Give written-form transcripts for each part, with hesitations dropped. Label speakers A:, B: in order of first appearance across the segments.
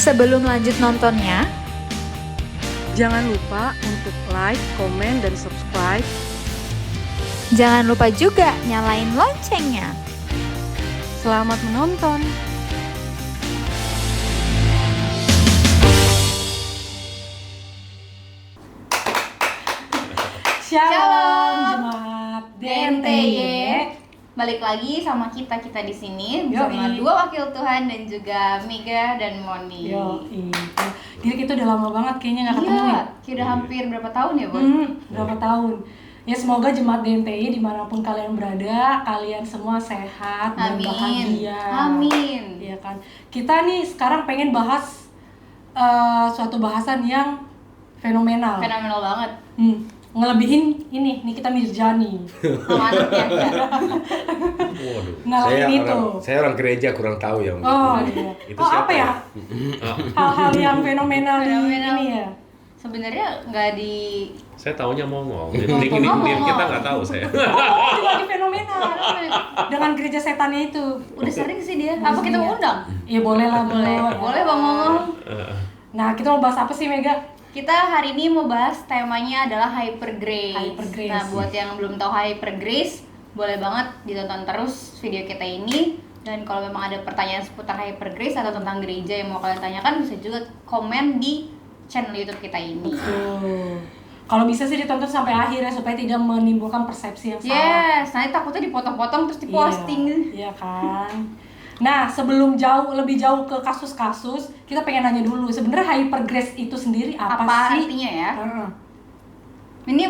A: Sebelum lanjut nontonnya,
B: Jangan lupa untuk like, komen, dan subscribe.
A: jangan lupa juga nyalain loncengnya.
B: Selamat menonton.
C: Shalom,
D: Jemaat
C: DNTY. Balik lagi sama kita di sini bersama
D: Yoi.
C: dua wakil Tuhan dan juga Mega dan Moni.
D: Gila, kita udah lama banget kayaknya nggak ketemu
C: Iya,
D: ya.
C: udah hampir berapa tahun ya, Bon?
D: Berapa tahun. Ya semoga jemaat DNTY dimanapun kalian berada, kalian semua sehat dan
C: Amin.
D: bahagia.
C: Amin.
D: Iya kan. Kita nih sekarang pengen bahas suatu bahasan yang fenomenal.
C: Fenomenal banget.
D: Ngelebihin ini Nikita Mirzani.
C: Sama anaknya.
E: Waduh.
D: Ngalahin itu.
E: Saya orang gereja kurang tahu ya.
D: Oh iya.
E: Itu
D: Oh
E: siapa
D: apa ya? Hal-hal yang fenomenal di
C: Fenomenal.
D: ini ya.
C: Sebenarnya nggak di
E: Saya taunya mongol.
D: Oh,
E: Ini
C: Mongol.
E: kita nggak tahu saya.
D: Oh, itu lagi fenomenal. Dengan gereja setannya itu.
C: udah sering sih dia. Apa kita mau undang?
D: Iya boleh lah,
C: Boleh Bang Ngomong.
D: Nah, kita mau bahas apa sih, Mega?
C: Kita hari ini mau bahas temanya adalah Hyper Grace.
D: Hyper Grace.
C: Nah, buat yang belum tahu Hyper Grace, boleh banget ditonton terus video kita ini. Dan kalau memang ada pertanyaan seputar Hyper Grace atau tentang gereja yang mau kalian tanyakan, bisa juga komen di channel YouTube kita ini.
D: Tuh. Kalau bisa sih ditonton sampai akhir ya supaya tidak menimbulkan persepsi yang salah.
C: Yes, nanti takutnya dipotong-potong terus diposting.
D: Iya kan. Nah, lebih jauh ke kasus-kasus, kita pengen nanya dulu, sebenarnya Hyper Grace itu sendiri apa sih?
C: artinya ya?
D: Heeh.
C: Ini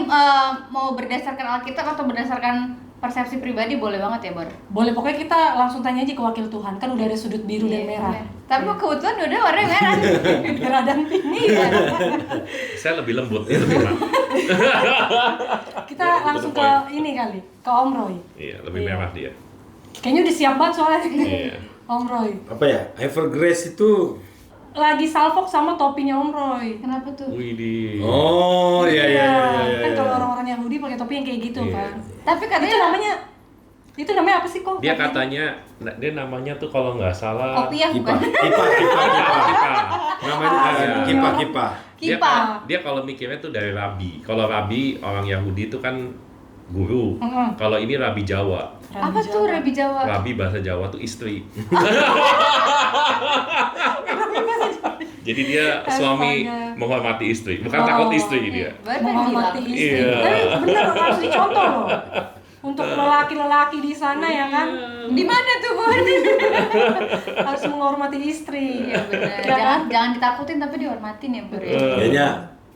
C: mau berdasarkan Alkitab atau berdasarkan persepsi pribadi boleh banget ya, Bor?
D: Boleh, pokoknya kita langsung tanya aja ke wakil Tuhan, kan udah ada sudut biru dan merah.
C: Tapi kebetulan udah warnanya merah.
D: Merah dan pink.
E: Saya lebih lembut, dia lebih merah.
D: Kita
E: Ya, itu
D: langsung
E: the
D: ke
E: point.
D: ini kali, ke Om Roy.
E: Iya, lebih
D: Iya.
E: merah dia.
D: Kayaknya udah siap banget soalnya.
E: Iya.
D: Om Roy.
F: Apa ya? Hyper Grace itu
D: Lagi salfok sama topinya Om Roy.
C: Kenapa tuh?
E: Widih.
F: oh iya.
D: Kan kalau orang-orang Yahudi pakai topi yang kayak gitu
E: Iya.
D: kan.
C: Tapi
D: Itu
C: katanya
D: namanya apa sih kok?
E: Dia katanya, dia namanya tuh kalau nggak salah.
C: kopiah
F: Kipa.
C: bukan?
F: Kipa.
E: Kipa.
F: Namanya kipa.
C: Kipa.
E: Dia kalau mikirnya tuh dari rabi. Kalau rabi orang Yahudi itu kan guru. Kalau ini rabi Jawa.
C: Apa tuh Rabi Jawa?
E: Rabi bahasa Jawa tuh istri. Jadi dia suami menghormati istri, bukan takut istri dia.
C: Baru
D: Menghormati
C: bilang.
D: istri.
E: Iya.
D: Tapi bener harus dicontoh loh. Untuk lelaki-lelaki di sana ya kan.
C: Di mana tuh, Bor?
D: Harus menghormati istri.
C: Iya benar.
D: Ya kan?
C: Jangan ditakutin tapi dihormatin ya, Bor.
F: Kayaknya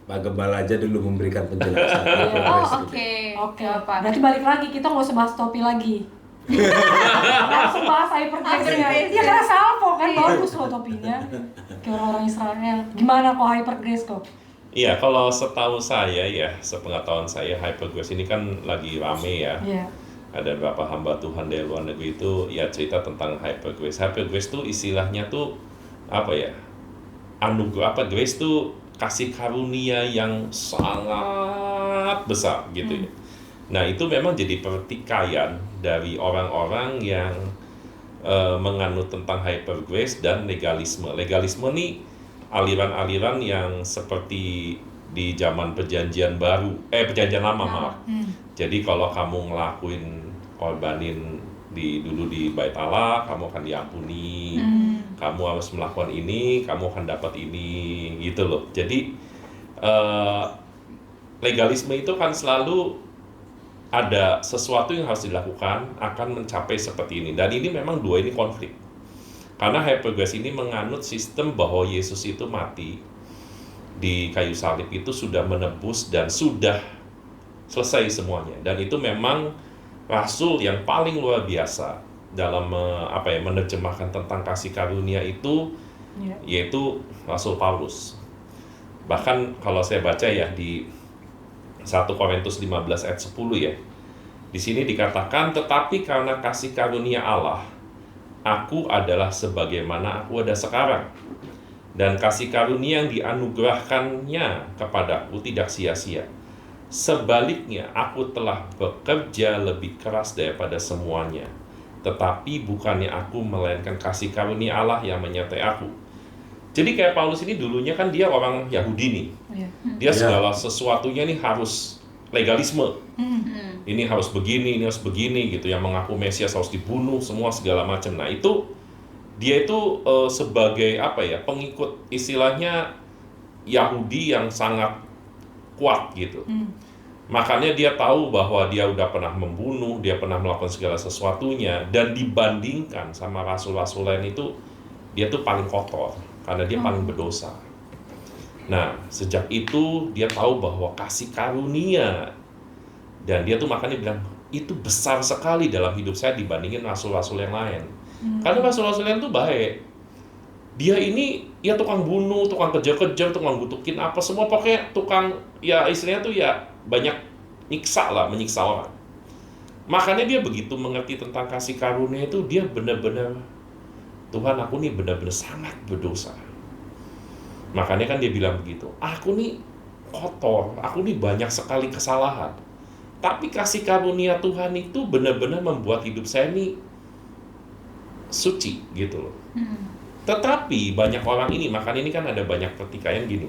F: Pak Gembala aja dulu memberikan penjelasan. Hyper
C: Oh,
F: Grace itu.
C: oke.
D: Oke.
C: Apa?
D: Berarti balik lagi kita nggak usah bahas topi lagi. Langsung bahas Hyper Grace-nya.
C: Hyper Grace,
D: Iya
C: ya.
D: karena salfok kan
C: Iya.
D: bagus loh topinya. Kayak orang-orang Israel. Gimana kok Hyper Grace kok?
E: Iya, kalau setahu saya ya, sepengetahuan saya Hyper Grace ini kan lagi rame ya.
D: Iya.
E: Ada beberapa hamba Tuhan dari luar negeri itu ya cerita tentang Hyper Grace. Hyper Grace tuh istilahnya tuh apa ya? Anugerah apa? Grace tuh kasih karunia yang sangat besar gitu ya. Nah, itu memang jadi pertikaian dari orang-orang yang menganut tentang Hyper Grace dan legalisme. Legalisme nih aliran-aliran yang seperti di zaman perjanjian perjanjian lama maaf. Jadi kalau kamu ngelakuin korbanin dulu di Bait Allah, kamu akan diampuni. Kamu harus melakukan ini, kamu akan dapat ini, gitu loh. Jadi legalisme itu kan selalu ada sesuatu yang harus dilakukan akan mencapai seperti ini. Dan ini memang dua ini konflik. Karena Hyper Grace ini menganut sistem bahwa Yesus itu mati di kayu salib itu sudah menebus dan sudah selesai semuanya. Dan itu memang rasul yang paling luar biasa dalam menerjemahkan tentang kasih karunia itu, yaitu Rasul Paulus. Bahkan kalau saya baca ya di 1 Korintus 15 ayat 10 ya. Di sini dikatakan, tetapi karena kasih karunia Allah, aku adalah sebagaimana aku ada sekarang. Dan kasih karunia yang dianugerahkannya kepadaku tidak sia-sia. Sebaliknya, aku telah bekerja lebih keras daripada semuanya. Tetapi bukannya aku, melainkan kasih karunia Allah yang menyertai aku. Jadi kayak Paulus ini dulunya kan dia orang Yahudi nih.
D: Iya.
E: Dia
F: Iya.
E: segala sesuatunya nih harus legalisme. Ini harus begini, ini harus begini gitu. Yang mengaku Mesias harus dibunuh, semua segala macam. Nah itu dia itu sebagai apa ya, pengikut istilahnya Yahudi yang sangat kuat gitu. Makanya dia tahu bahwa dia udah pernah membunuh, dia pernah melakukan segala sesuatunya, dan dibandingkan sama rasul-rasul lain itu dia tuh paling kotor karena dia paling berdosa. Nah, sejak itu dia tahu bahwa kasih karunia, dan dia tuh makanya bilang itu besar sekali dalam hidup saya dibandingin rasul-rasul yang lain. Karena rasul-rasul yang tuh baik. Dia ini ya tukang bunuh, tukang kejar-kejar, tukang butukin apa semua, pokoknya tukang ya istilahnya tuh ya banyak menyiksa orang. Makanya dia begitu mengerti tentang kasih karunia itu, dia benar-benar, Tuhan aku nih benar-benar sangat berdosa. Makanya kan dia bilang begitu, aku nih kotor, aku nih banyak sekali kesalahan. Tapi kasih karunia Tuhan itu benar-benar membuat hidup saya nih suci gitu loh. Tetapi banyak orang ini, makanya ini kan ada banyak pertikaian gini.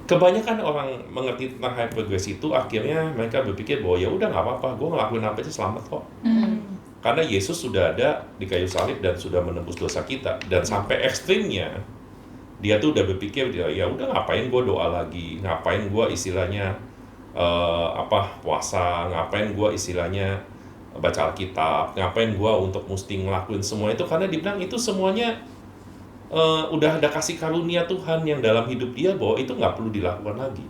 E: Kebanyakan orang mengerti tentang hyper grace itu akhirnya mereka berpikir bahwa ya udah nggak apa-apa, gue ngelakuin apa aja selamat kok. Karena Yesus sudah ada di kayu salib dan sudah menebus dosa kita, dan sampai ekstrimnya dia tuh udah berpikir ya udah ngapain gue doa lagi, ngapain gue istilahnya puasa, ngapain gue istilahnya baca Alkitab, ngapain gue untuk mesti ngelakuin semua itu, karena dibilang itu semuanya udah ada kasih karunia Tuhan yang dalam hidup dia, bahwa itu nggak perlu dilakukan lagi.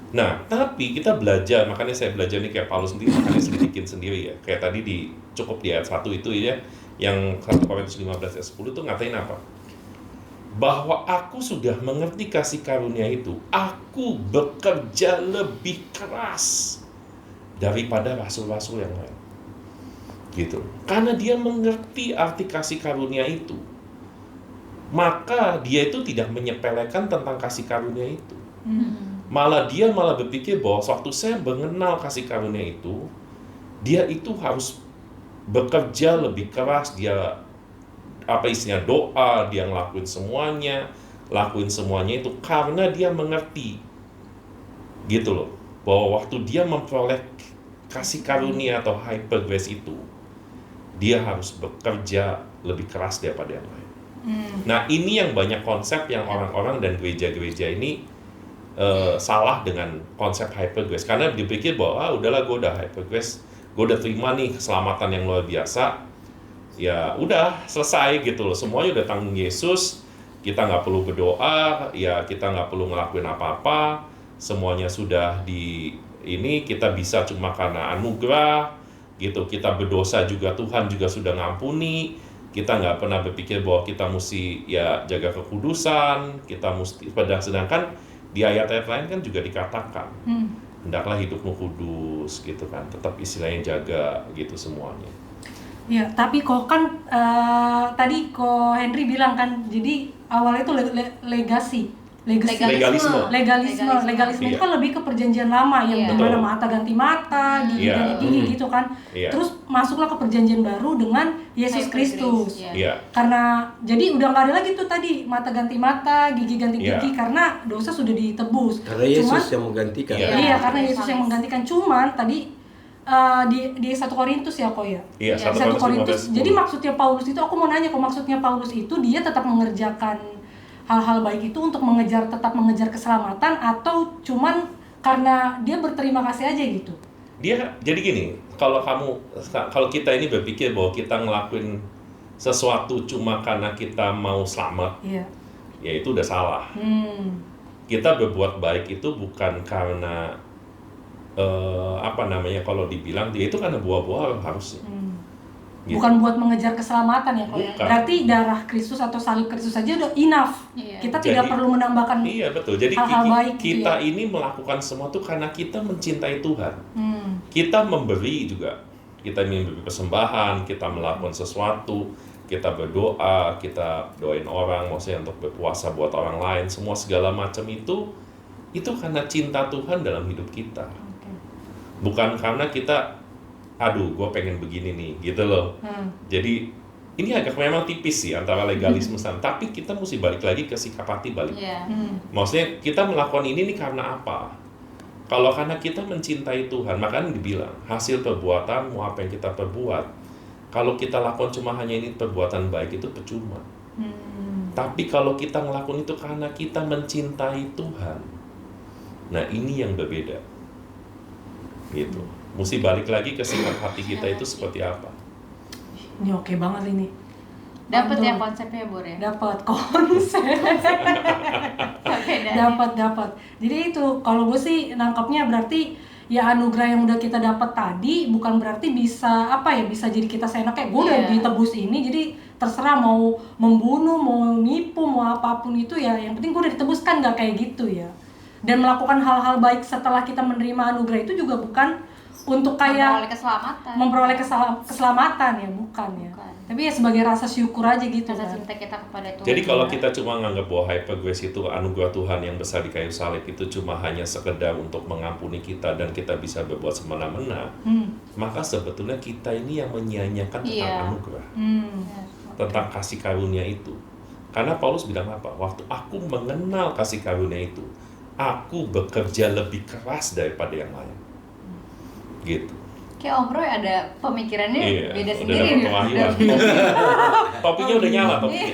E: Nah, tapi kita belajar, makanya saya belajar nih kayak Paulus sendiri, makanya selidikin sendiri ya. Kayak tadi cukup di ayat 1 itu ya, yang 1 Korintus 15 ayat 10 itu ngatain apa? Bahwa aku sudah mengerti kasih karunia itu, aku bekerja lebih keras daripada rasul-rasul yang lain. Gitu. Karena dia mengerti arti kasih karunia itu, maka dia itu tidak menyepelekan tentang kasih karunia itu. Malah dia berpikir bahwa waktu saya mengenal kasih karunia itu, dia itu harus bekerja lebih keras, dia doa, dia lakuin semuanya itu karena dia mengerti gitu loh, bahwa waktu dia memperoleh kasih karunia atau hyper grace itu, dia harus bekerja lebih keras daripada yang lain. Nah ini yang banyak konsep yang orang-orang dan gereja-gereja ini salah dengan konsep hyper grace, karena dipikir bahwa udahlah gue udah hyper grace, gue udah terima nih keselamatan yang luar biasa, ya udah selesai gitu loh, semuanya udah tanggung Yesus, kita nggak perlu berdoa, ya kita nggak perlu ngelakuin apa-apa, semuanya sudah ini kita bisa cuma karena anugerah gitu, kita berdosa juga Tuhan juga sudah ngampuni, kita nggak pernah berpikir bahwa kita mesti ya jaga kekudusan, kita mesti, sedangkan di ayat-ayat lain kan juga dikatakan hendaklah hidupmu kudus gitu kan, tetap istilahnya jaga gitu semuanya.
D: Ya, tapi kok kan tadi kok Henry bilang kan, jadi awalnya itu legalisme
E: Iya.
D: itu kan lebih ke perjanjian lama yang dimana
E: Betul.
D: mata ganti mata, gigi
E: Iya.
D: ganti gigi gitu kan.
E: Iya.
D: Terus masuklah ke perjanjian baru dengan Yesus
C: Hyper
D: Kristus.
C: grace,
E: Iya.
D: Karena jadi udah nggak ada lagi tuh tadi mata ganti mata, gigi ganti gigi, karena dosa sudah ditebus.
F: Karena Yesus yang menggantikan.
E: Iya.
D: Iya, karena Yesus yang menggantikan. Cuman tadi di 1 Korintus ya kok ya.
E: Iya,
D: 1 Korintus.
E: 15.
D: Jadi maksudnya Paulus itu, aku mau nanya kok, maksudnya Paulus itu dia tetap mengerjakan hal-hal baik itu untuk tetap mengejar keselamatan, atau cuman karena dia berterima kasih aja gitu?
E: Dia jadi gini, kalau kita ini berpikir bahwa kita ngelakuin sesuatu cuma karena kita mau selamat,
D: Iya.
E: ya itu udah salah. Kita berbuat baik itu bukan karena kalau dibilang dia itu karena buah-buah harusnya. Gitu.
D: Bukan buat mengejar keselamatan ya kok ya.
E: Bukan.
D: Berarti darah Kristus atau salib Kristus saja udah enough.
C: Iya.
D: Kita tidak
E: Jadi,
D: perlu menambahkan.
E: Iya betul. Jadi
D: hal-hal baik gitu
E: kita
D: ya.
E: ini melakukan semua itu karena kita mencintai Tuhan.
D: Hmm.
E: Kita memberi juga. Kita memberi persembahan, kita melakukan sesuatu, kita berdoa, kita doain orang, maksudnya untuk berpuasa buat orang lain, semua segala macam itu karena cinta Tuhan dalam hidup kita.
D: Oke.
E: Bukan karena kita, aduh gue pengen begini nih, gitu loh. Jadi ini agak memang tipis sih antara legalisme sama, tapi kita mesti balik lagi ke sikap hati balik.
C: Iya.
E: Maksudnya kita melakukan ini karena apa? Kalau karena kita mencintai Tuhan, makanya dibilang hasil perbuatanmu apa yang kita perbuat. Kalau kita lakukan cuma hanya ini perbuatan baik itu percuma. Tapi kalau kita ngelakuin itu karena kita mencintai Tuhan, nah ini yang berbeda. Gitu. Mesti balik lagi ke sikap hati kita itu seperti apa.
D: Ini oke banget ini.
C: Dapat ya
D: Mantap.
C: konsepnya Bor ya.
D: Dapat konsep.
C: Oke, dan
D: dapat. Jadi itu kalau gue sih nangkapnya berarti ya anugerah yang udah kita dapat tadi bukan berarti bisa bisa jadi kita seenaknya. Gue udah
C: Iya.
D: ditebus ini jadi terserah mau membunuh, mau nipu, mau apapun itu ya yang penting gue udah ditebus, kan nggak kayak gitu ya. Dan melakukan hal-hal baik setelah kita menerima anugerah itu juga bukan untuk kayak memperoleh keselamatan ya, bukan ya.
C: Bukan.
D: Tapi ya sebagai rasa syukur aja gitu
C: rasa
D: kan.
C: cinta kita kepada Tuhan.
E: Jadi kalau kita cuma nganggap bahwa hyper grace itu anugerah Tuhan yang besar di kayu salib itu cuma hanya sekedar untuk mengampuni kita dan kita bisa berbuat semena-mena, maka sebetulnya kita ini yang menyia-nyiakan tentang
C: Iya.
E: anugerah,
C: Ya,
E: tentang kasih karunia itu. Karena Paulus bilang apa? Waktu aku mengenal kasih karunia itu, aku bekerja lebih keras daripada yang lain. Gitu.
C: kayak Om Roy ada pemikirannya
E: Iya,
C: beda
E: udah
C: sendiri
E: dapat
C: nih.
E: pewahyuan. Topinya udah nyala topinya.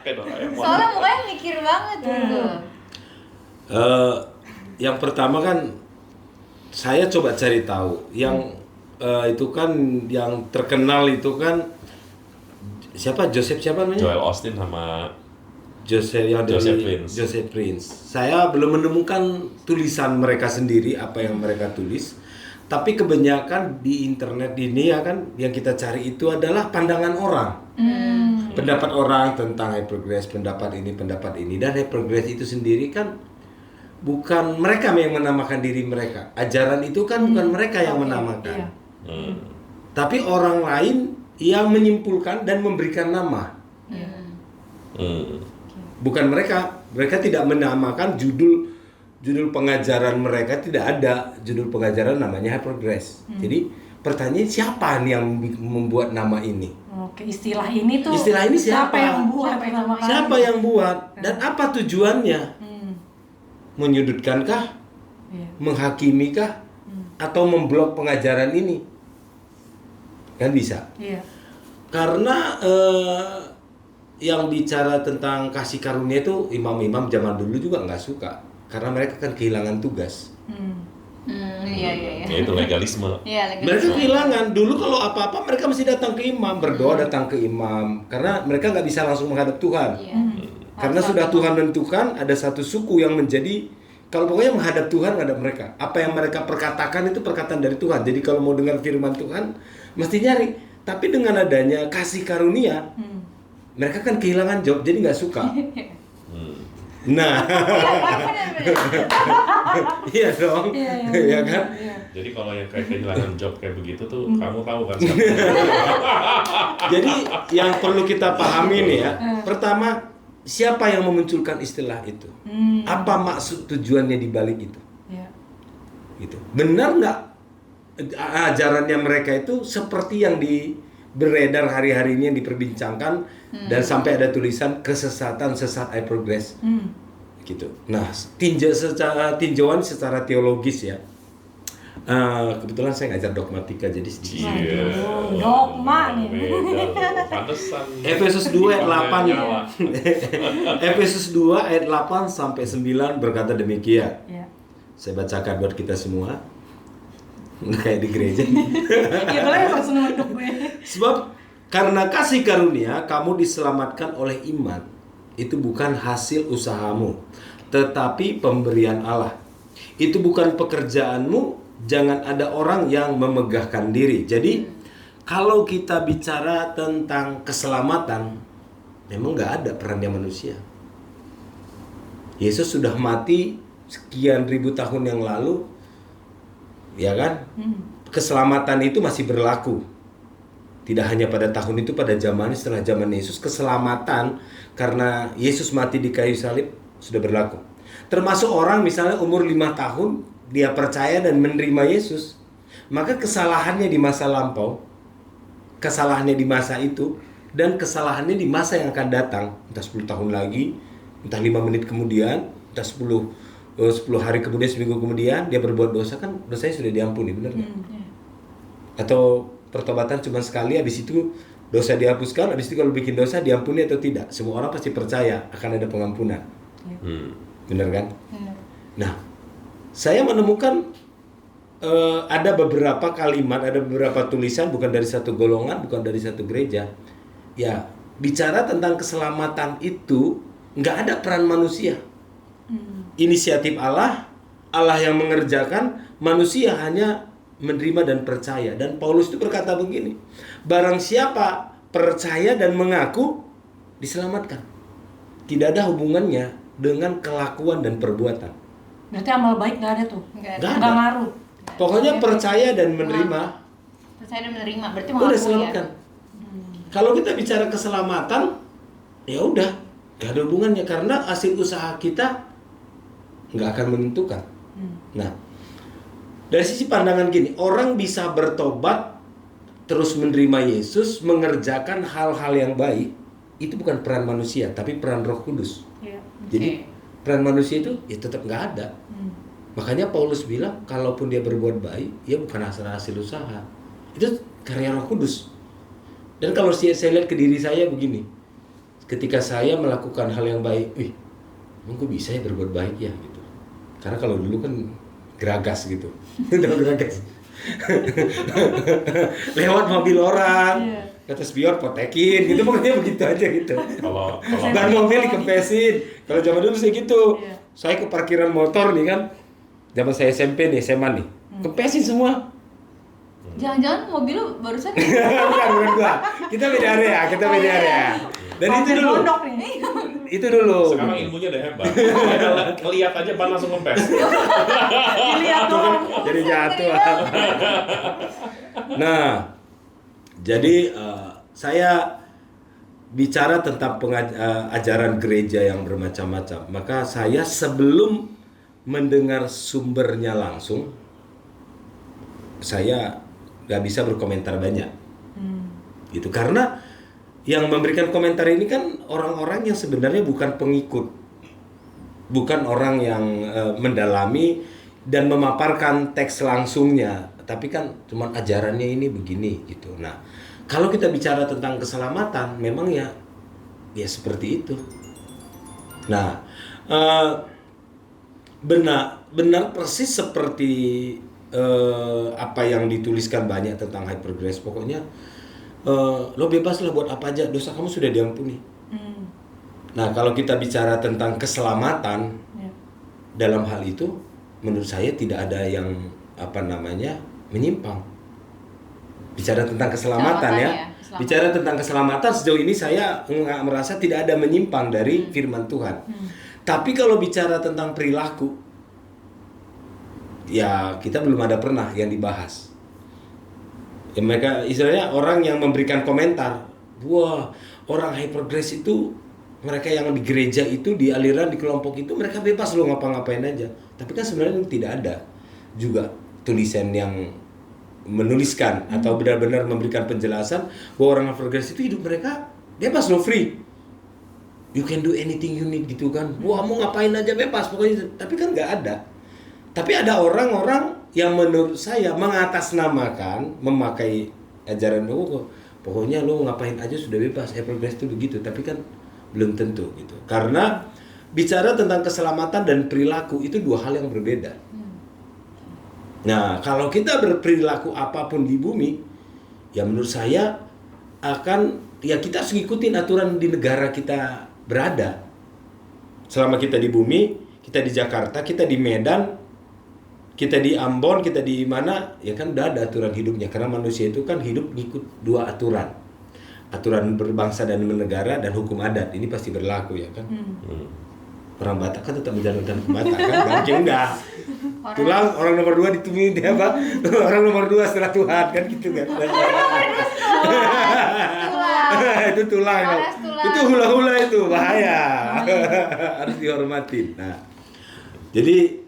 E: Kayak Doraemon.
C: Soalnya mukanya mikir banget gitu.
F: Yang pertama kan saya coba cari tahu yang itu kan yang terkenal itu kan siapa namanya?
E: Joel Austin sama
F: Joseph
E: Prince.
F: Joseph Prince. Saya belum menemukan tulisan mereka sendiri apa yang mereka tulis. Tapi kebanyakan di internet ini ya kan yang kita cari itu adalah pandangan orang. Pendapat orang tentang hypergrace, pendapat ini dan hypergrace itu sendiri kan bukan mereka yang menamakan diri mereka. Ajaran itu kan bukan mereka yang menamakan.
D: Iya.
F: Tapi orang lain yang menyimpulkan dan memberikan nama. Bukan mereka tidak menamakan judul pengajaran mereka, tidak ada judul pengajaran namanya hypergrace. Jadi pertanyaan siapa nih yang membuat nama ini?
D: Oke, istilah ini
F: siapa?
D: yang buat pertama kali?
F: Siapa yang buat dan apa tujuannya? Menyudutkankah?
D: Iya.
F: Menghakimikah? Atau memblok pengajaran ini? Kan bisa.
D: Iya.
F: Karena yang bicara tentang kasih karunia itu imam-imam zaman dulu juga nggak suka karena mereka kan kehilangan tugas.
C: Iya.
E: Ya itu legalisme.
C: Iya,
F: Mereka kehilangan dulu kalau apa-apa mereka mesti datang ke imam, berdoa datang ke imam karena mereka nggak bisa langsung menghadap Tuhan.
C: Iya.
F: Karena sudah Tuhan tentukan ada satu suku yang menjadi kalau pokoknya menghadap Tuhan menghadap mereka. Apa yang mereka perkatakan itu perkataan dari Tuhan. Jadi kalau mau dengar firman Tuhan mesti nyari. Tapi dengan adanya kasih karunia mereka kan kehilangan job jadi nggak suka. Nah, iya dong, iya kan?
E: Jadi kalau yang kayak kehilangan job kayak begitu tuh kamu tahu kan siapa?
F: Jadi yang perlu kita pahami nih ya, pertama siapa yang memunculkan istilah itu? Apa maksud tujuannya di balik itu?
D: Iya.
F: Gitu. Benar nggak ajarannya mereka itu seperti yang beredar hari-hari ini yang diperbincangkan dan sampai ada tulisan kesesatan sesat hypergrace gitu. Nah, tinjauan secara teologis ya. Kebetulan saya ngajar dogmatika jadi sedikit.
E: Iya.
D: Dogma nih.
E: Pantesan.
F: Efesus 2 ayat 8
E: Nyala.
F: Efesus 2 ayat 8 sampai 9 berkata demikian.
D: Iya.
F: Saya bacakan buat kita semua. Kayak di gereja.
D: Iya, boleh langsung nunduk gue.
F: Sebab karena kasih karunia kamu diselamatkan oleh iman. Itu bukan hasil usahamu, tetapi pemberian Allah. Itu bukan pekerjaanmu, jangan ada orang yang memegahkan diri. Jadi kalau kita bicara tentang keselamatan, memang nggak ada perannya manusia. Yesus sudah mati sekian ribu tahun yang lalu, ya kan? Keselamatan itu masih berlaku. Tidak hanya pada tahun itu, pada zaman setelah zaman Yesus, keselamatan karena Yesus mati di kayu salib sudah berlaku. Termasuk orang misalnya umur 5 tahun, dia percaya dan menerima Yesus, maka kesalahannya di masa lampau, kesalahannya di masa itu dan kesalahannya di masa yang akan datang, entah 10 tahun lagi, entah 5 menit kemudian, entah 10 hari kemudian, seminggu kemudian dia berbuat dosa, kan dosanya sudah diampuni, benar nggak? Atau pertobatan cuma sekali, habis itu dosa dihapuskan, habis itu kalau bikin dosa diampuni atau tidak? Semua orang pasti percaya akan ada pengampunan. Benar kan? Nah, saya menemukan ada beberapa kalimat, ada beberapa tulisan, bukan dari satu golongan, bukan dari satu gereja, ya bicara tentang keselamatan itu nggak ada peran manusia. Inisiatif Allah, Allah yang mengerjakan, manusia hanya menerima dan percaya. Dan Paulus itu berkata begini, barang siapa percaya dan mengaku, diselamatkan. Tidak ada hubungannya dengan kelakuan dan perbuatan.
D: Berarti amal baik nggak ada tuh?
C: Nggak
F: Nggak
D: Nggak
F: ada.
D: ngaruh.
F: Pokoknya percaya dan menerima,
C: Percaya dan menerima, berarti
F: udah
C: mengakui ya.
F: selamatkan. Kalau kita bicara keselamatan, ya udah, nggak ada hubungannya karena hasil usaha kita nggak akan menentukan. Nah, dari sisi pandangan gini, orang bisa bertobat terus menerima Yesus, mengerjakan hal-hal yang baik, itu bukan peran manusia, tapi peran Roh Kudus. Jadi peran manusia itu ya tetap nggak ada. Makanya Paulus bilang, kalaupun dia berbuat baik, ya bukan hasil usaha, itu karya Roh Kudus. Dan kalau saya lihat ke diri saya begini, ketika saya melakukan hal yang baik, emang kok bisa ya berbuat baik ya gitu. Karena kalau dulu kan geragas gitu, udah geragas. Lewat mobil orang, kata spion potekin gitu, pokoknya begitu aja gitu.
E: Kalau
F: Ban mobil dikempesin. Kalau zaman dulu saya gitu. Saya ke parkiran motor nih kan, zaman saya SMP nih, SMA nih, kempesin semua.
C: Jangan-jangan mobil lu barusan
F: bukan gua. Kita beda area. Dan itu dulu.
D: Pondok nih.
F: Itu dulu.
E: sekarang ilmunya udah hebat. Lihat aja ban langsung kempes.
D: Dilihat dong.
F: Jadi jatuh. Nah, jadi saya bicara tentang ajaran gereja yang bermacam-macam. Maka saya sebelum mendengar sumbernya langsung, saya nggak bisa berkomentar banyak. Gitu, karena yang memberikan komentar ini kan orang-orang yang sebenarnya bukan pengikut, bukan orang yang mendalami dan memaparkan teks langsungnya, tapi kan cuman ajarannya ini begini gitu. Nah, kalau kita bicara tentang keselamatan, memang ya seperti itu. Nah, benar persis seperti apa yang dituliskan banyak tentang hyper grace. Pokoknya lo bebas lah buat apa aja, dosa kamu sudah diampuni. Nah, kalau kita bicara tentang keselamatan, dalam hal itu menurut saya tidak ada yang menyimpang. Bicara tentang keselamatan ya. Bicara tentang keselamatan, sejauh ini saya nggak merasa tidak ada menyimpang dari firman Tuhan. Tapi kalau bicara tentang perilaku, ya kita belum ada pernah yang dibahas. Ya, mereka istilahnya orang yang memberikan komentar, wah orang hyper grace itu, mereka yang di gereja itu, di aliran, di kelompok itu, mereka bebas loh ngapa-ngapain aja. Tapi kan sebenarnya tidak ada juga tulisan yang menuliskan atau benar-benar memberikan penjelasan bahwa orang hyper grace itu hidup mereka bebas loh, free. You can do anything you need gitu kan. Wah mau ngapain aja bebas pokoknya. Tapi kan nggak ada. Tapi ada orang-orang yang menurut saya mengatasnamakan, memakai ajaran pokoknya lo ngapain aja sudah bebas, hyper grace itu begitu. Tapi kan belum tentu gitu. Karena bicara tentang keselamatan dan perilaku itu dua hal yang berbeda. Nah, kalau kita berperilaku apapun di bumi, ya menurut saya kita harus ngikutin aturan di negara kita berada. Selama kita di bumi, kita di Jakarta, kita di Medan, kita di Ambon, kita di mana, ya kan udah ada aturan hidupnya. Karena manusia itu kan hidup ngikut dua aturan. Aturan berbangsa dan bernegara dan hukum adat. Ini pasti berlaku ya kan. Orang Batak kan tetap menjalankan hukum Batak kan. Gak mungkin enggak. Tulang orang nomor 2 ditemui dia apa? Orang nomor 2 setelah Tuhan kan gitu kan. Itu tulang. Itu hula-hula itu bahaya. Harus dihormatin. Nah, jadi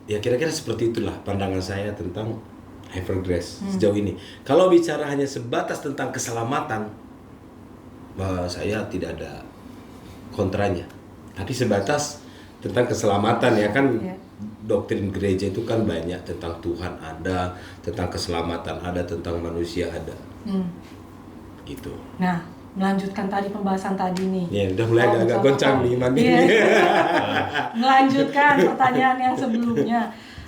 F: ya kira-kira seperti itulah pandangan saya tentang Hyper grace sejauh ini. Kalau bicara hanya sebatas tentang keselamatan, saya tidak ada kontranya. Tapi sebatas tentang keselamatan ya kan, doktrin gereja itu kan banyak tentang Tuhan ada, tentang keselamatan ada, tentang manusia ada. Gitu.
D: Nah, melanjutkan tadi pembahasan tadi nih.
F: Ya, udah mulai agak goncang nih Iman ini.
D: Melanjutkan pertanyaan yang sebelumnya.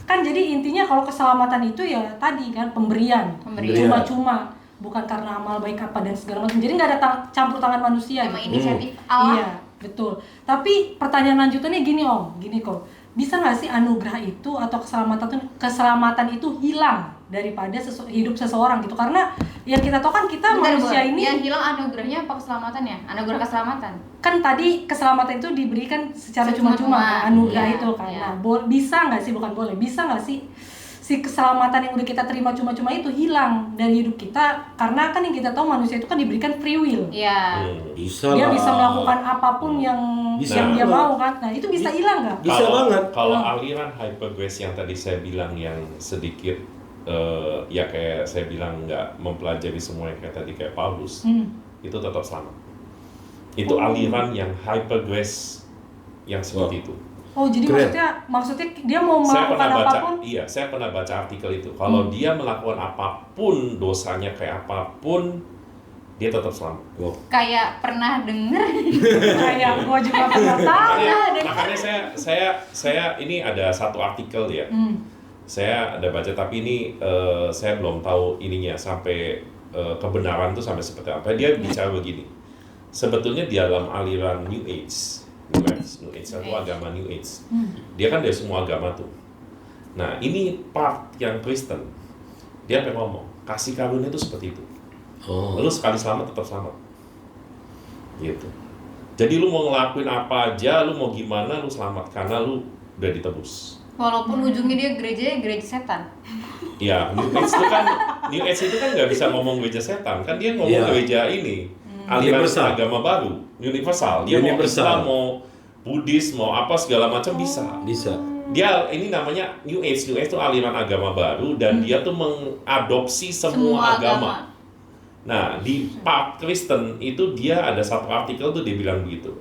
D: Kan jadi intinya kalau keselamatan itu ya tadi kan pemberian. Cuma-cuma, bukan karena amal baik apa dan segala macam. Jadi nggak ada campur tangan manusia.
C: Emang
D: gitu.
C: inisiatif Allah.
D: Iya, betul. Tapi pertanyaan lanjutannya gini Om, gini kok. Bisa nggak sih anugerah itu atau keselamatan itu hilang daripada hidup seseorang gitu? Karena yang kita tahu kan kita manusia ini
C: yang hilang anugerahnya apa keselamatannya? Anugerah keselamatan.
D: Kan tadi keselamatan itu diberikan secara cuma-cuma, anugerah
C: Iya,
D: itu kan.
C: iya.
D: Nah, bisa nggak sih, bukan boleh, bisa nggak sih si keselamatan yang udah kita terima cuma-cuma itu hilang dari hidup kita? Karena kan yang kita tahu manusia itu kan diberikan free will.
C: Iya.
F: Bisa
D: Dia
F: lah.
D: bisa melakukan apapun yang
F: Bisa.
D: dia mau kan. Nah, itu bisa hilang nggak?
F: Bisa banget.
E: Kalau aliran hyper grace yang tadi saya bilang yang sedikit ya kayak saya bilang nggak mempelajari semua yang kayak tadi kayak Paulus, itu tetap selamat. Itu aliran yang hyper grace yang seperti itu.
D: Oh, jadi
F: Keren.
D: maksudnya dia mau
E: Saya
D: melakukan
E: pernah baca,
D: apapun.
E: iya, saya pernah baca artikel itu. Kalau dia melakukan apapun, dosanya kayak apapun, dia tetap selamat.
F: Wow.
C: Kayak pernah denger
D: Kayak gua juga pernah tahu.
E: Makanya saya ini ada satu artikel ya. Saya ada baca, tapi ini saya belum tahu ininya sampai kebenaran tuh sampai seperti apa. Dia bicara begini. Sebetulnya di dalam aliran New Age itu agama New Age. Dia kan dari semua agama tuh. Nah, ini part yang Kristen. Dia pengen ngomong, kasih karunia itu seperti itu. Lu sekali selamat tetap selamat. Gitu. Jadi lu mau ngelakuin apa aja, lu mau gimana, lu selamat karena lu udah ditebus.
C: walaupun ujungnya dia gereja setan.
E: Ya, New Age itu kan nggak bisa ngomong gereja setan, kan dia ngomong gereja ini, aliran
F: Universal.
E: agama baru, universal. Dia mau Islam, mau Buddhis, mau apa segala macam bisa.
F: Bisa.
E: Dia ini namanya New Age itu aliran agama baru dan dia tuh mengadopsi semua agama. Nah, di part Kristen itu dia ada satu artikel tuh dia bilang begitu.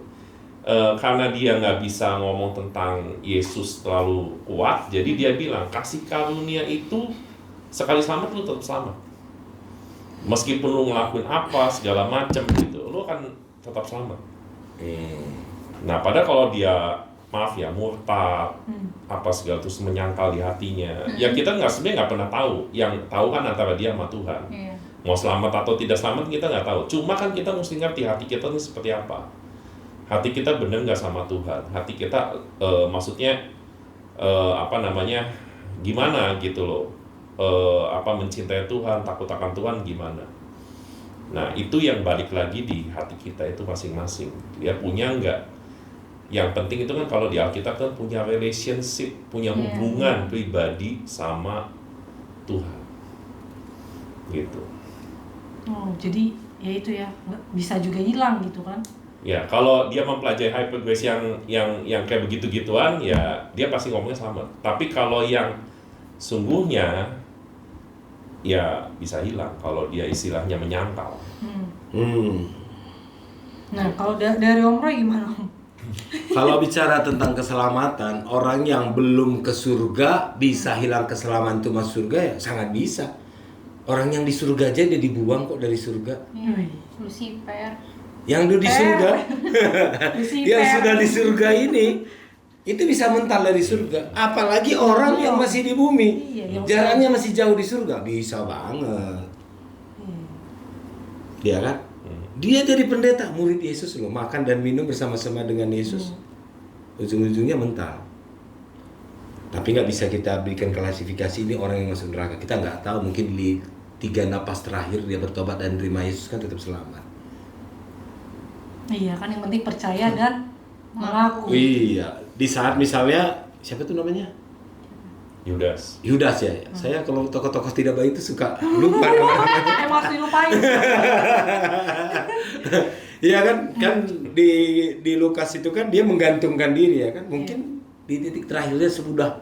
E: Karena dia nggak bisa ngomong tentang Yesus terlalu kuat, jadi dia bilang kasih karunia itu sekali selamat lu tetap selamat. Meskipun lu ngelakuin apa segala macam gitu, lu akan tetap selamat. Nah, padahal kalau dia maaf ya murtad apa segala terus menyangkal di hatinya, ya kita sebenarnya nggak pernah tahu. Yang tahu kan antara dia sama Tuhan. Mau selamat atau tidak selamat kita nggak tahu. Cuma kan kita mesti ngerti hati kita ini seperti apa. Hati kita benar nggak sama Tuhan? Hati kita maksudnya gimana gitu loh? Mencintai Tuhan, takut akan Tuhan gimana? Nah itu yang balik lagi di hati kita itu masing-masing. Dia punya nggak? Yang penting itu kan kalau di Alkitab kan punya relationship, punya hubungan pribadi sama Tuhan. Gitu.
D: Oh, jadi ya itu ya bisa juga hilang gitu kan?
E: Ya, kalau dia mempelajari hyper grace yang kayak begitu-gituan, ya dia pasti ngomongnya sama. Tapi kalau yang sungguhnya, ya bisa hilang kalau dia istilahnya menyangkal.
D: Nah, kalau dari Om Roy gimana Om?
F: Kalau bicara tentang keselamatan, orang yang belum ke surga bisa hilang keselamatan itu masuk surga ya sangat bisa. Orang yang di surga aja dia dibuang kok dari surga.
C: Lucifer.
F: Yang udah di surga, yang sudah di surga ini, itu bisa mental dari surga. Apalagi orang yang masih di bumi, jaraknya masih jauh di surga, bisa banget. Dia kan? Dia jadi pendeta, murid Yesus loh, makan dan minum bersama-sama dengan Yesus. Ujung-ujungnya mental. Tapi nggak bisa kita berikan klasifikasi ini orang yang masuk neraka. Kita nggak tahu, mungkin di 3 napas terakhir dia bertobat dan terima Yesus kan tetap selamat.
D: Iya kan yang penting percaya dan mengaku.
F: Iya, di saat misalnya siapa tuh namanya?
E: Yudas.
F: Yudas ya. Saya kalau tokoh-tokoh tidak baik itu suka lupa namanya.
D: Emang dilupain.
F: Iya kan di Lukas itu kan dia menggantungkan diri ya kan. Mungkin di titik terakhirnya sudah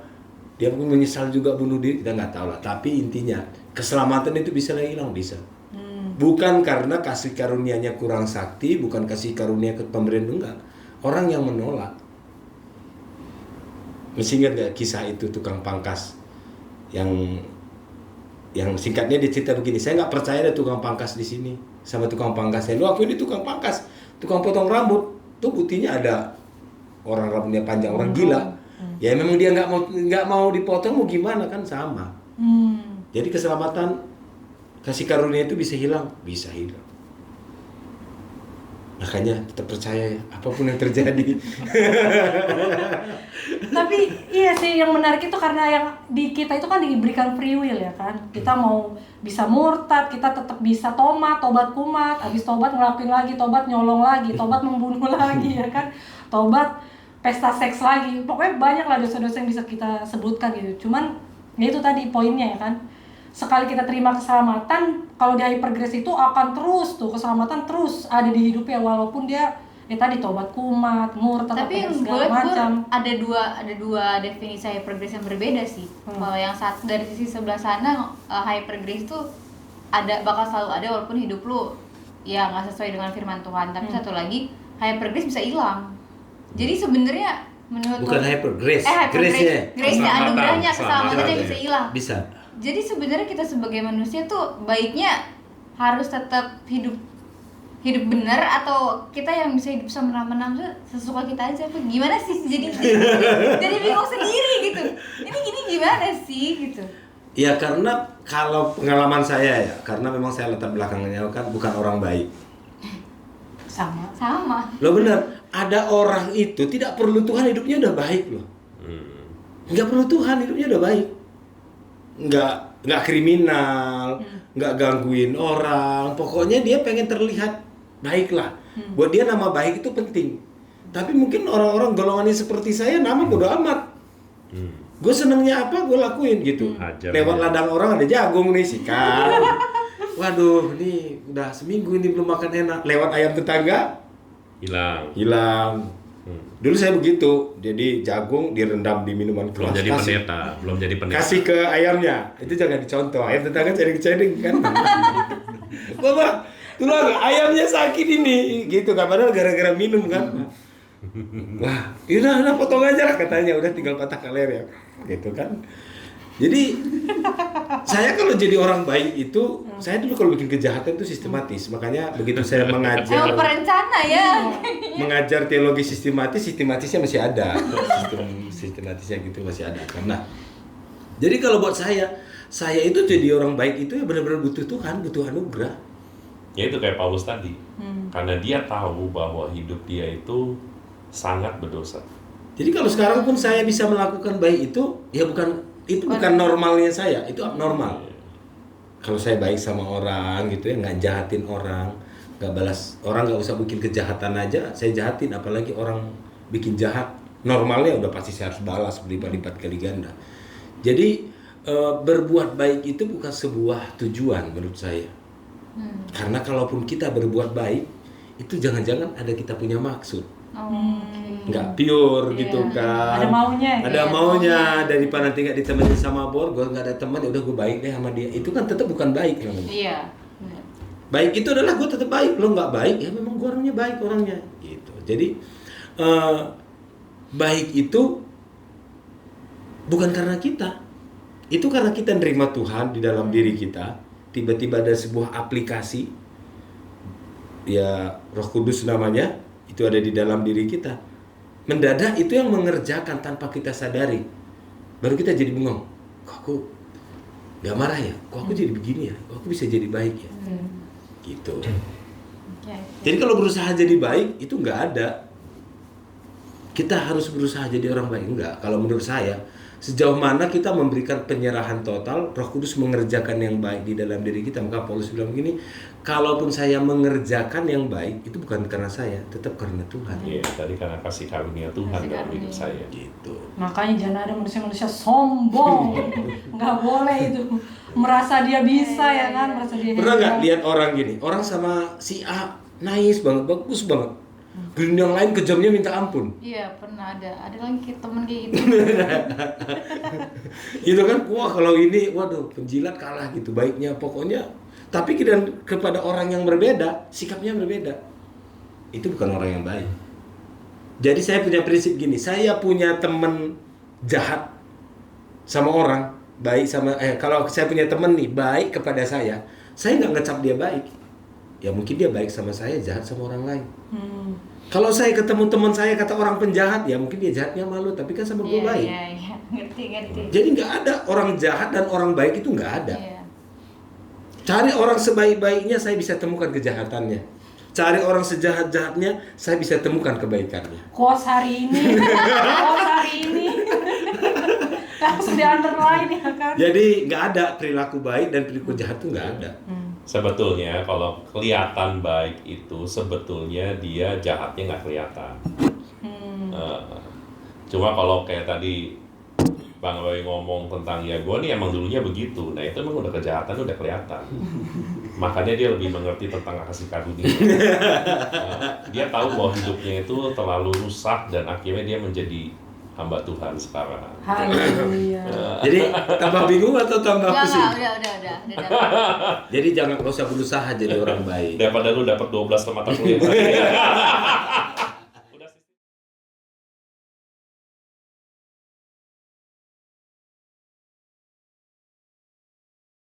F: Dia pun menyesal juga bunuh diri, kita nggak tahu lah. Tapi intinya keselamatan itu bisa hilang, bisa. Bukan karena kasih karunia-Nya kurang sakti, bukan kasih karunia ke pemberian, enggak. Orang yang menolak. Masih ingat gak kisah itu tukang pangkas yang singkatnya dia cerita begini, saya nggak percaya ada tukang pangkas di sini. Sama tukang pangkasnya, lu aku ini tukang pangkas, tukang potong rambut, tuh buktinya ada orang rambutnya panjang, orang gila. Ya memang dia nggak mau dipotong, mau gimana kan sama. Jadi keselamatan kasih karunia itu bisa hilang, bisa hilang. Makanya tetap percaya ya, apapun yang terjadi.
D: Tapi iya sih, yang menarik itu karena yang di kita itu kan diberikan free will ya kan. Kita mau bisa murtad, kita tetap bisa tobat kumat, habis tobat ngelakuin lagi, tobat nyolong lagi, tobat membunuh lagi ya kan. Tobat pesta seks lagi. Pokoknya banyak lah dosa-dosa yang bisa kita sebutkan gitu. Cuman ya itu tadi poinnya ya kan. Sekali kita terima keselamatan, kalau di hypergrace itu akan terus tuh keselamatan terus ada di hidupnya walaupun dia ya tadi tobat kumat, murtad,
C: Tapi yang gue
D: segala macam.
C: ada dua definisi hypergrace yang berbeda sih. Kalau yang satu dari sisi sebelah sana, hypergrace itu bakal selalu ada walaupun hidup lu ya nggak sesuai dengan firman Tuhan. Tapi satu lagi, hypergrace bisa hilang. Jadi sebenarnya menurut
F: Bukan hypergrace,
C: grace-nya
E: Keselamatan.
C: anugerahnya keselamatannya bisa hilang.
F: Bisa.
C: Jadi sebenarnya kita sebagai manusia tuh baiknya harus tetap hidup benar, atau kita yang bisa hidup semena-mena sesuka kita aja apa gimana sih, jadi bingung sendiri gitu. Ini gini gimana sih gitu.
F: Ya karena kalau pengalaman saya ya, karena memang saya latar belakangnya kan bukan orang baik.
C: Sama
F: Loh benar, ada orang itu tidak perlu Tuhan, hidupnya udah baik loh. Nggak perlu Tuhan, hidupnya udah baik. Nggak kriminal, nggak gangguin orang. Pokoknya dia pengen terlihat baik lah. Buat dia nama baik itu penting. Tapi mungkin orang-orang golongannya seperti saya, nama bodo amat. Gue senengnya apa, gue lakuin gitu.
E: Hajar
F: Lewat
E: ya.
F: ladang orang ada jagung nih, sikat. Waduh, nih udah seminggu ini belum makan enak. Lewat ayam tetangga, hilang. Dulu saya begitu, jadi jagung direndam di minuman
E: Belum
F: keras.
E: jadi pendeta.
F: Kasih ke ayamnya, itu jangan dicontoh. Ayam tetangga ceding-ceding kan. Bapak, tulang ayamnya sakit ini, gitu kan. Padahal gara-gara minum kan. Wah, udah potong aja lah katanya, udah tinggal patah kaler ya, gitu kan. Jadi saya kalau jadi orang baik itu, saya dulu kalau bikin kejahatan itu sistematis. Makanya begitu saya mengajar,
C: perencana ya.
F: mengajar teologi sistematisnya masih ada. Sistematisnya gitu masih ada. Nah, jadi kalau buat saya itu jadi orang baik itu ya benar-benar butuh Tuhan, butuh anugerah.
E: Ya itu kayak Paulus tadi. Karena dia tahu bahwa hidup dia itu sangat berdosa.
F: Jadi kalau sekarang pun saya bisa melakukan baik itu, ya bukan normalnya saya, itu abnormal. Kalau saya baik sama orang gitu ya, nggak jahatin orang, nggak balas orang, nggak usah bikin kejahatan aja, saya jahatin, apalagi orang bikin jahat, normalnya udah pasti saya harus balas berlipat-lipat kali ganda. Jadi berbuat baik itu bukan sebuah tujuan menurut saya. Karena kalaupun kita berbuat baik, itu jangan-jangan ada kita punya maksud. Nggak pure gitu kan. Ada maunya daripada nanti nggak ditemenin sama bor, gue nggak ada teman, ya udah gue baik deh sama dia. Itu kan tetap bukan baik namanya.
C: Iya.
F: Baik itu adalah gue tetap baik, lo nggak baik ya memang gue orangnya baik orangnya gitu. Jadi baik itu bukan karena kita, itu karena kita nerima Tuhan di dalam diri kita. Tiba-tiba ada sebuah aplikasi, ya Roh Kudus namanya, itu ada di dalam diri kita. Mendadak itu yang mengerjakan tanpa kita sadari. Baru kita jadi bengong. Kok aku gak marah ya? Kok aku jadi begini ya? Kok aku bisa jadi baik ya? Gitu. Jadi kalau berusaha jadi baik itu nggak ada. Kita harus berusaha jadi orang baik, enggak. Kalau menurut saya, sejauh mana kita memberikan penyerahan total, Roh Kudus mengerjakan yang baik di dalam diri kita. Maka Paulus bilang begini, kalaupun saya mengerjakan yang baik, itu bukan karena saya, tetap karena Tuhan.
E: Iya, tadi karena kasih karunia Tuhan dalam hidup saya.
F: Gitu.
D: Makanya jangan ada manusia-manusia sombong. Nggak boleh itu. Merasa dia bisa ya kan, merasa dia
F: Pernah nggak
D: hebat.
F: lihat orang gini, orang sama si A nice banget, bagus banget. Giliran yang lain kejamnya minta ampun.
C: Iya, pernah ada lagi temen kayak gitu.
F: Gitu kan, wah kalau ini, waduh penjilat kalah gitu baiknya pokoknya. Tapi kepada orang yang berbeda, sikapnya berbeda. Itu bukan orang yang baik. Jadi saya punya prinsip gini, saya punya teman jahat sama orang, baik sama kalau saya punya teman nih baik kepada saya nggak ngecap dia baik. Ya mungkin dia baik sama saya, jahat sama orang lain. Kalau saya ketemu teman saya kata orang penjahat, ya mungkin dia jahatnya malu, tapi kan sama gue baik.
C: Iya, ngerti.
F: Jadi nggak ada orang jahat dan orang baik itu nggak ada.
C: Iya.
F: Cari orang sebaik-baiknya, saya bisa temukan kejahatannya. Cari orang sejahat-jahatnya, saya bisa temukan kebaikannya.
D: Quotes hari ini. Langsung di underline ya kan.
F: Jadi nggak ada perilaku baik dan perilaku jahat itu nggak ada.
E: Sebetulnya kalau kelihatan baik itu sebetulnya dia jahatnya nggak kelihatan. Cuma kalau kayak tadi Bang Roy ngomong tentang ya gue nih emang dulunya begitu, nah itu emang udah kejahatan udah kelihatan. Makanya dia lebih mengerti tentang kasih karunia. Dia tahu bahwa hidupnya itu terlalu rusak dan akhirnya dia menjadi hamba Tuhan sekarang.
D: Haleluya.
F: Jadi tambah bingung atau tambah pusing?
C: Udah.
F: Jadi jangan usah berusaha jadi orang baik.
E: Daripada lu dapat 12 mata kuliah.